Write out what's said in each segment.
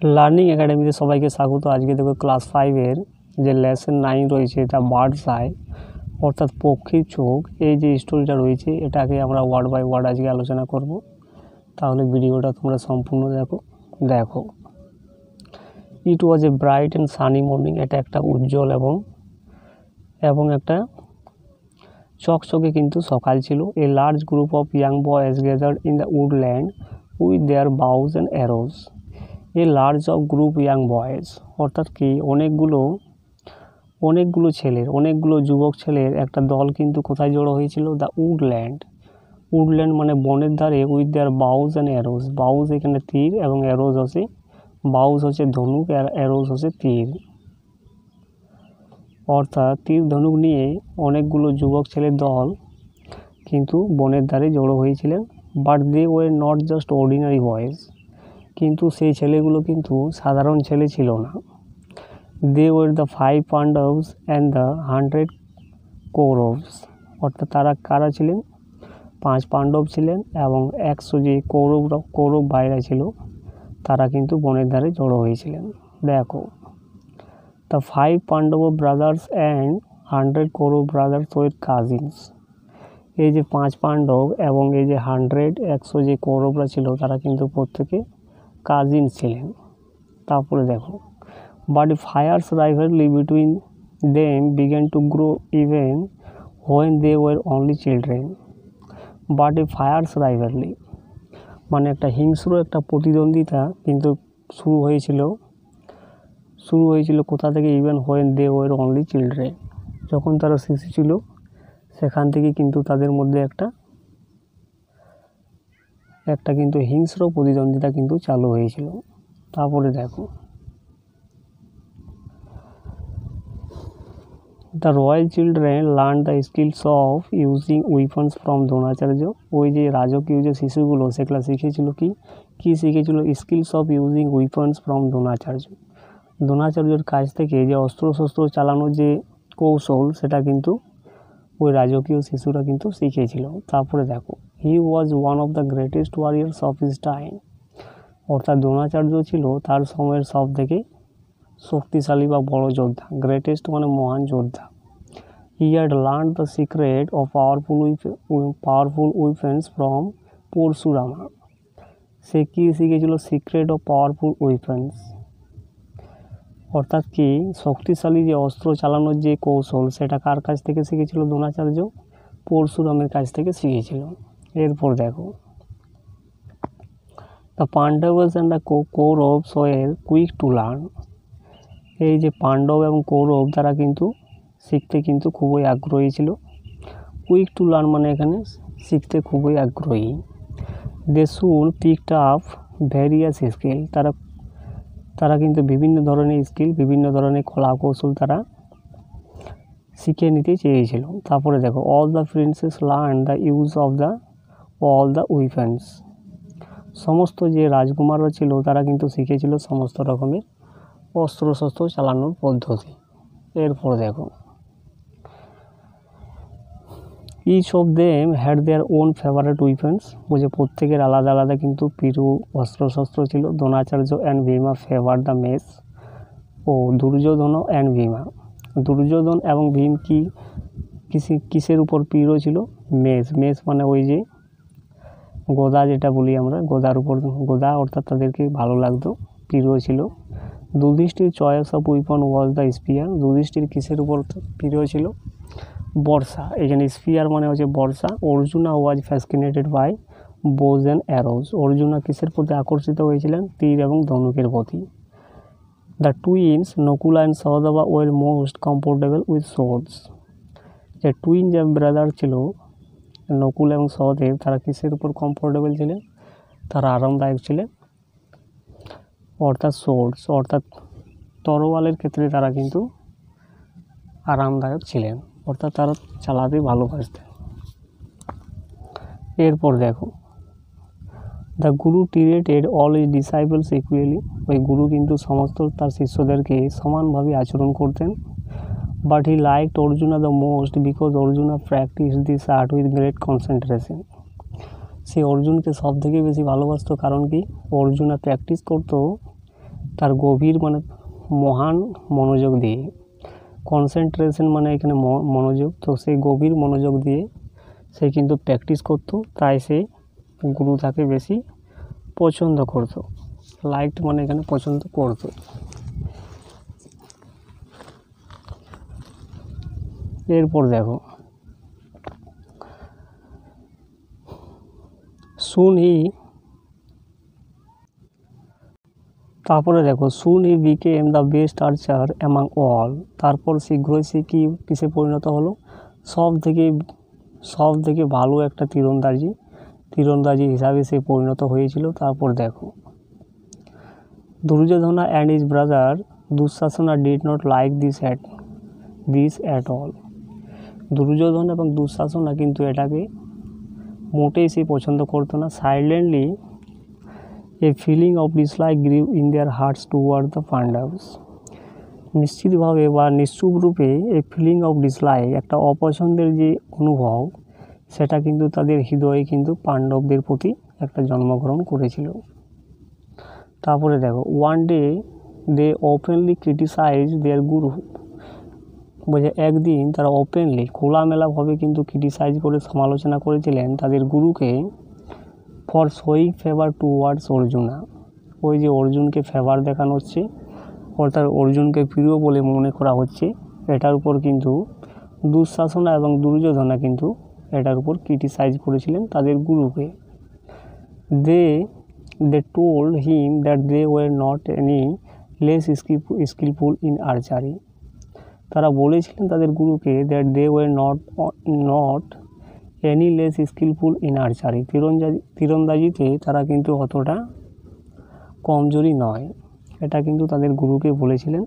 Learning academy सबाइके स्वागत। आज के देखो क्लास 5 जो लेसन 9 रही है बार्ड्स आई अर्थात पक्षीर चोख ये स्टोरीटा रही है एटाके आमरा वार्ड बाई वार्ड आज के आलोचना करब। ताहले भिडियोटा तोमरा सम्पूर्ण देखो। It was a bright and sunny morning. एटा एकटा उज्जवल एवं एकटा चकचके किन्तु सकाल छिलो। A large group of young boys gathered in the woodland with their bows and arrows. A large of group young boys अर्थात कि অনেকগুলো ছেলের অনেকগুলো যুবক ছেলের একটা দল কিন্তু কোথায় জড়ো হয়েছিল? দ্য উডল্যান্ড মানে বনের ধারে with their boughs and arose. Boughs এখানে তীর এবং অ্যারোজ হচ্ছে বাউজ হচ্ছে ধনুক আর অ্যারোজ হচ্ছে তীর, অর্থাৎ তীর ধনুক নিয়ে অনেকগুলো যুবক ছেলের দল কিন্তু বনের ধারে জড়ো হয়েছিলেন। But they were not just ordinary boys, কিন্তু সেই ছেলেগুলো কিন্তু সাধারণ ছেলে ছিল না। They were the 5 Pandavas and the 100 Kauravas, অর্থাৎ তারা কারা ছিলেন? 5 পাণ্ডব ছিলেন এবং 100 যে কৌরব ভাইরা ছিল তারা কিন্তু বনের ধারে জড়ো হয়েছিলেন। দেখো, the 5 Pandava brothers and 100 Kaurava brothers war cousins. এই যে 5 পাণ্ডব এবং এই যে 100 যে কৌরবরা ছিল তারা কিন্তু প্রত্যেকে কাজিন ছিলেন। তারপরে দেখো, but fierce rivalry between them began to grow even when they were only children. But a fierce rivalry মানে একটা হিংস্র একটা প্রতিদ্বন্দ্বিতা কিন্তু শুরু হয়েছিল কোথা থেকে? Even when they were only children, যখন তারা শিশু ছিল সেখান থেকে কিন্তু তাদের মধ্যে একটা কিন্তু হিংস্র প্রতিদ্বন্দ্বিতা কিন্তু চালু হয়েছিল। তারপরে দেখো, The royal children learned the skills of using weapons from Dronacharya. ওই যে রাজকীয় যে শিশুগুলো সেগুলো শিখেছিল কি শিখেছিল? Skills of using weapons from দ্রোণাচার্যের কাছ থেকে যে অস্ত্রশস্ত্র চালানোর যে কৌশল সেটা কিন্তু ওই রাজকীয় শিশুরা কিন্তু শিখেছিল। তারপরে দেখো, he was one of the greatest warriors of his time, অর্থাৎ দ্রোণাচার্য ছিল তার সময়ের সব থেকে শক্তিশালী বা বড় যোদ্ধা। গ্রেটেস্ট মানে মহান যোদ্ধা। He had learn the secret of powerful weapons from Parashurama. সে কি শিখেছিল? সিক্রেট অফ পাওয়ারফুল উইপেন্স, অর্থাৎ কি শক্তিশালী যে অস্ত্র চালানোর যে কৌশল সেটা কার কাছ থেকে শিখেছিল? দ্রোণাচার্য পরশুরামের কাছ থেকে শিখেছিল। এরপর দেখো, the Pandavas and the Kauravas were quick to learn. এই যে পাণ্ডব এবং কৌরব তারা কিন্তু শিখতে কিন্তু খুবই আগ্রহী ছিল। কুইক টু লার্ন মানে এখানে শিখতে খুবই আগ্রহী। দে সুন পিকড আপ ভ্যারিয়াস স্কিল, তারা কিন্তু বিভিন্ন ধরনের স্কিল বিভিন্ন ধরনের কলা কৌশল তারা শিখে নিতে চেয়েছিল। তারপরে দেখো, all the princess learn the use of all the weapons. সমস্ত যে রাজকুমাররা ছিল তারা কিন্তু শিখেছিল সমস্ত রকমের অস্ত্রশস্ত্র চালানোর পদ্ধতি। এরপর দেখো, each of them had their own favourite weapons. বুঝে প্রত্যেকের আলাদা আলাদা কিন্তু প্রিয় অস্ত্রশস্ত্র ছিল। Dronacharya and Bhima favour the mace. ও দুর্যোধন অ্যান্ড ভীমা, দুর্যোধন এবং ভীম কিসের উপর প্রিয় ছিল? মেস মানে ওই যে গদা যেটা বলি আমরা, গদা অর্থাৎ তাদেরকে ভালো লাগতো, প্রিয় ছিল। Yudhishthira choice of weapon was the spear. Yudhishthira কিসের উপর প্রিয় ছিল? বর্ষা। এখানে স্পিয়ার মানে হচ্ছে বর্ষা। Arjuna was fascinated by bows and arrows. Arjuna কিসের প্রতি আকর্ষিত হয়েছিলেন? তীর এবং ধনুকের প্রতি। The twins Nakula and Sahadeva were most comfortable with swords. যে টুইন যে ব্রাদার ছিল নকুল এবং সহদেব তারা কিসের উপর কমফোর্টেবল ছিলেন? তারা আরামদায়ক ছিলেন, অর্থাৎ সোর্ডস অর্থাৎ তরোয়ালের ক্ষেত্রে তারা কিন্তু আরামদায়ক ছিলেন, অর্থাৎ তারা চালাতে ভালোবাসতেন। এরপর দেখো, the guru treated all his disciples equally. ওই গুরু কিন্তু সমস্ত তার শিষ্যদেরকে সমানভাবে আচরণ করতেন। But he liked Arjuna the most because Arjuna practice this art with great concentration. সে অর্জুনকে সব থেকে বেশি ভালোবাসতো, কারণ কি? অর্জুনা প্র্যাকটিস করতো তার গভীর মানে মহান মনোযোগ দিয়ে, কনসেন্ট্রেশন মানে এখানে মনোযোগ, তো সেই গভীর মনোযোগ দিয়ে সে কিন্তু প্র্যাকটিস করতো, তাই সে গুরু তাকে বেশি পছন্দ করতো। লাইকড মানে এখানে পছন্দ করতো। এরপর দেখো সুন হি, তারপরে দেখো soon he became the best archer among all. তারপর শীঘ্রই সে কিসে পরিণত হলো, সব থেকে ভালো একটা তীরন্দাজি হিসাবে সে পরিণত হয়েছিল। তারপর দেখো Duryodhana and his brother Dushasana did not like this at all. Duryodhan এবং দুঃশাসনা কিন্তু এটাকে মোটেই সে পছন্দ করতো না। Silently a feeling of dislike grew in their hearts toward the Pandavas. নিশ্চিতভাবে বা নিশ্চুপ রূপে এ ফিলিং অফ ডিসলাইক, একটা অপছন্দের যে অনুভব, সেটা কিন্তু তাদের হৃদয়ে কিন্তু পাণ্ডবদের প্রতি একটা জন্মগ্রহণ করেছিল। তারপরে দেখো one day they openly criticise their guru. বলছে একদিন তারা ওপেনলি খোলামেলাভাবে কিন্তু ক্রিটিসাইজ করে সমালোচনা করেছিলেন তাদের গুরুকে, for showing favour towards Arjuna. ওই যে অর্জুনকে ফেভার দেখানো হচ্ছে, অর্থাৎ অর্জুনকে প্রিয় বলে মনে করা হচ্ছে, এটার উপর কিন্তু দুঃশাসনা এবং দুর্যোধনা কিন্তু এটার উপর ক্রিটিসাইজ করেছিলেন তাদের গুরুকে। They told him that they were not any less skilful in archery. তারা বলেছিলেন তাদের গুরুকে that they were not any less skilful in archery, তীরন্দাজিতে তারা কিন্তু অতটা কমজোরি নয়, এটা কিন্তু তাদের গুরুকে বলেছিলেন।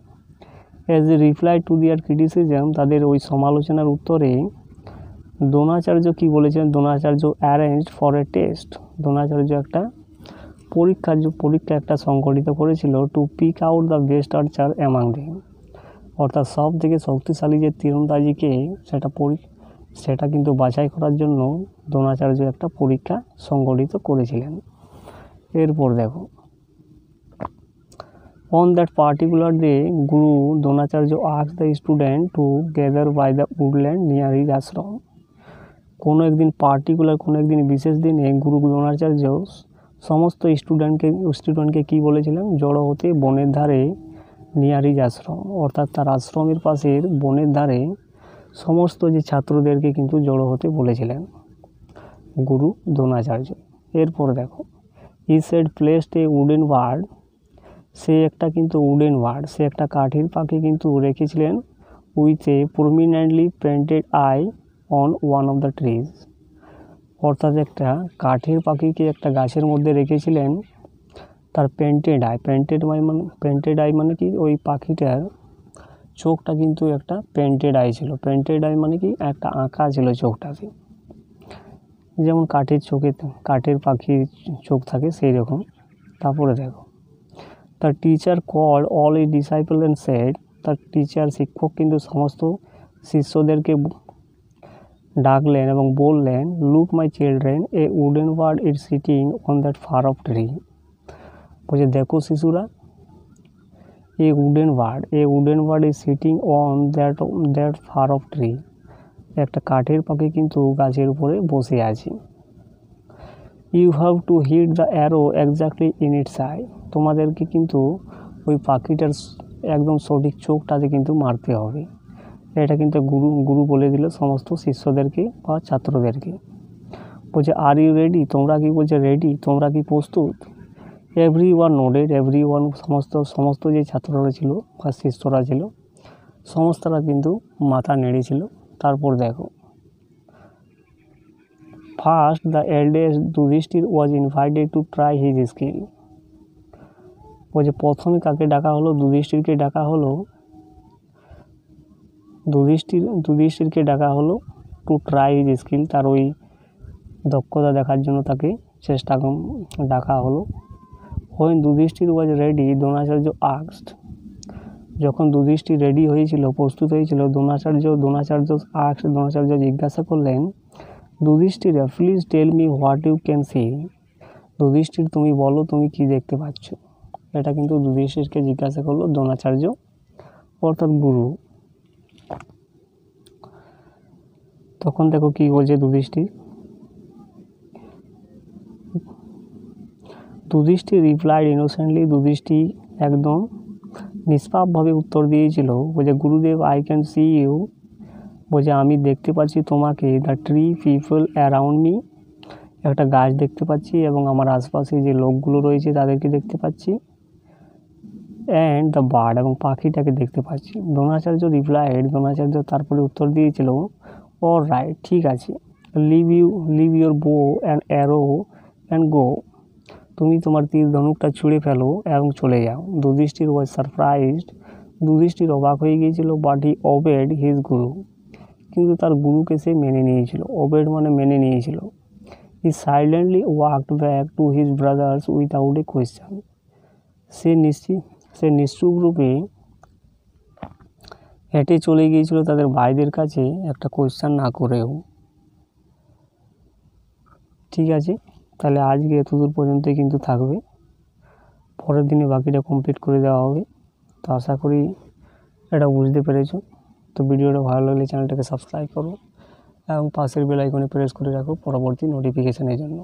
As a reply to their criticism, তাদের ওই সমালোচনার উত্তরে দ্রোণাচার্য কি বলেছেন, Dronacharya arranged for a test. Dronacharya একটা পরীক্ষা একটা সংগঠিত করেছিল, to pick out the best archer among them. অর্থাৎ সব থেকে শক্তিশালী যে তীরন্দাজিকে সেটা কিন্তু বাছাই করার জন্য দ্রোণাচার্য একটা পরীক্ষা সংগঠিত করেছিলেন। এরপর দেখো on that particular day guru Dronacharya asked the student to gather by the woodland near his ashram. কোনো একদিন বিশেষ দিনে গুরু দ্রোণাচার্য সমস্ত স্টুডেন্টকে কি বলেছিলেন, জড়ো হতে বনের ধারে নিয়ার হিজ আশ্রম, অর্থাৎ তার আশ্রমের পাশের বনের ধারে সমস্ত যে ছাত্রদেরকে কিন্তু জড়ো হতে বলেছিলেন গুরু দ্রোণাচার্য। এরপর দেখো he said placed a wooden bird, সে একটা কাঠের পাখি কিন্তু রেখেছিলেন, with a prominently painted eye on one of the trees. অর্থাৎ একটা কাঠের পাখিকে একটা গাছের মধ্যে রেখেছিলেন, তার পেন্টেড আই মানে কি, ওই পাখিটার চোখটা কিন্তু একটা পেন্টেড আই ছিল। পেন্টেড আই মানে কি, একটা আঁকা ছিল চোখটাতে, যেমন কাঠের পাখির চোখ থাকে সেই রকম। তারপরে দেখো তার টিচার কল অল এই ডিসাইপল অ্যান্ড সেড, তার শিক্ষক কিন্তু সমস্ত শিষ্যদেরকে ডাকলেন এবং বললেন, look my children, a wooden bird is sitting on that far of tree. বলছে দেখো শিশুরা, a wooden bird is sitting on that far of tree, একটা কাঠের পাখি কিন্তু গাছের উপরে বসে আছে। You have to hit the arrow exactly in its eye, তোমাদেরকে কিন্তু ওই পাখিটার একদম সঠিক চোখটাতে কিন্তু মারতে হবে। এটা কিন্তু গুরু বলে দিল সমস্ত শিষ্যদেরকে বা ছাত্রদেরকে। বলছে আর ইউ রেডি, তোমরা কি, বলছে রেডি, তোমরা কি প্রস্তুত। এভরিওয়ান নোডেড, সমস্ত যে ছাত্ররা ছিল বা শিষ্যরা ছিল সমস্তরা কিন্তু মাথা নেড়েছিল। তারপর দেখো first the eldest Yudhishthira was invited to try his skill. বলছে প্রথমে কাকে ডাকা হলো, যুধিষ্ঠিরকে ডাকা হলো টু ট্রাই হিজ স্কিল, তার ওই দক্ষতা দেখার জন্য তাকে ডাকা হলো। when Yudhishthira was ready Dronacharya asked, যখন যুধিষ্ঠির রেডি হয়েছিল, প্রস্তুত হয়েছিল, দ্রোণাচার্য জিজ্ঞাসা করলেন, Yudhishthira please tell me what you can see. Yudhishthira তুমি বলো, তুমি কি দেখতে পাচ্ছ। এটা কিন্তু যুধিষ্ঠিরকে জিজ্ঞাসা করলো দ্রোণাচার্য অর্থাৎ গুরু। তখন দেখো কি বলছে যুধিষ্ঠির রিপ্লাইড ইনোসেন্টলি। যুধিষ্ঠির একদম নিষ্পাপভাবে উত্তর দিয়েছিল, বলছে গুরুদেব আই ক্যান সি ইউ, বলছে আমি দেখতে পাচ্ছি তোমাকে, the tree people around me, একটা গাছ দেখতে পাচ্ছি এবং আমার আশপাশে যে লোকগুলো রয়েছে তাদেরকে দেখতে পাচ্ছি, অ্যান্ড দ্য বার্ড, এবং পাখিটাকে দেখতে পাচ্ছি। দ্রোণাচার্য তারপরে উত্তর দিয়েছিল, অল রাইট, ঠিক আছে, leave your bow and arrow and go, তুমি তোমার তীর ধনুকটা ছুঁড়ে ফেলো এবং চলে যাও। যুধিষ্ঠির ওয়াজ সারপ্রাইজড, যুধিষ্ঠির অবাক হয়ে গিয়েছিল, বাট হি ওবেড হিজ গুরু, কিন্তু তার গুরুকে সে মেনে নিয়েছিল। ওবেড মানে মেনে নিয়েছিল। He silently walked back to his brothers without a question, সে নিশ্চুপ রূপে হেঁটে চলে গিয়েছিল তাদের ভাইদের কাছে একটা কোয়েশ্চেন না করেও। ঠিক আছে, তাহলে আজকে এতদূর পর্যন্তই কিন্তু থাকবে, পরের দিনে বাকিটা কমপ্লিট করে দেওয়া হবে। তো আশা করি এটা বুঝতে পেরেছো। তো ভিডিওটা ভালো লাগলে চ্যানেলটাকে সাবস্ক্রাইব করো এবং পাশের বেল আইকনে প্রেস করে রাখো পরবর্তী নোটিফিকেশানের জন্য।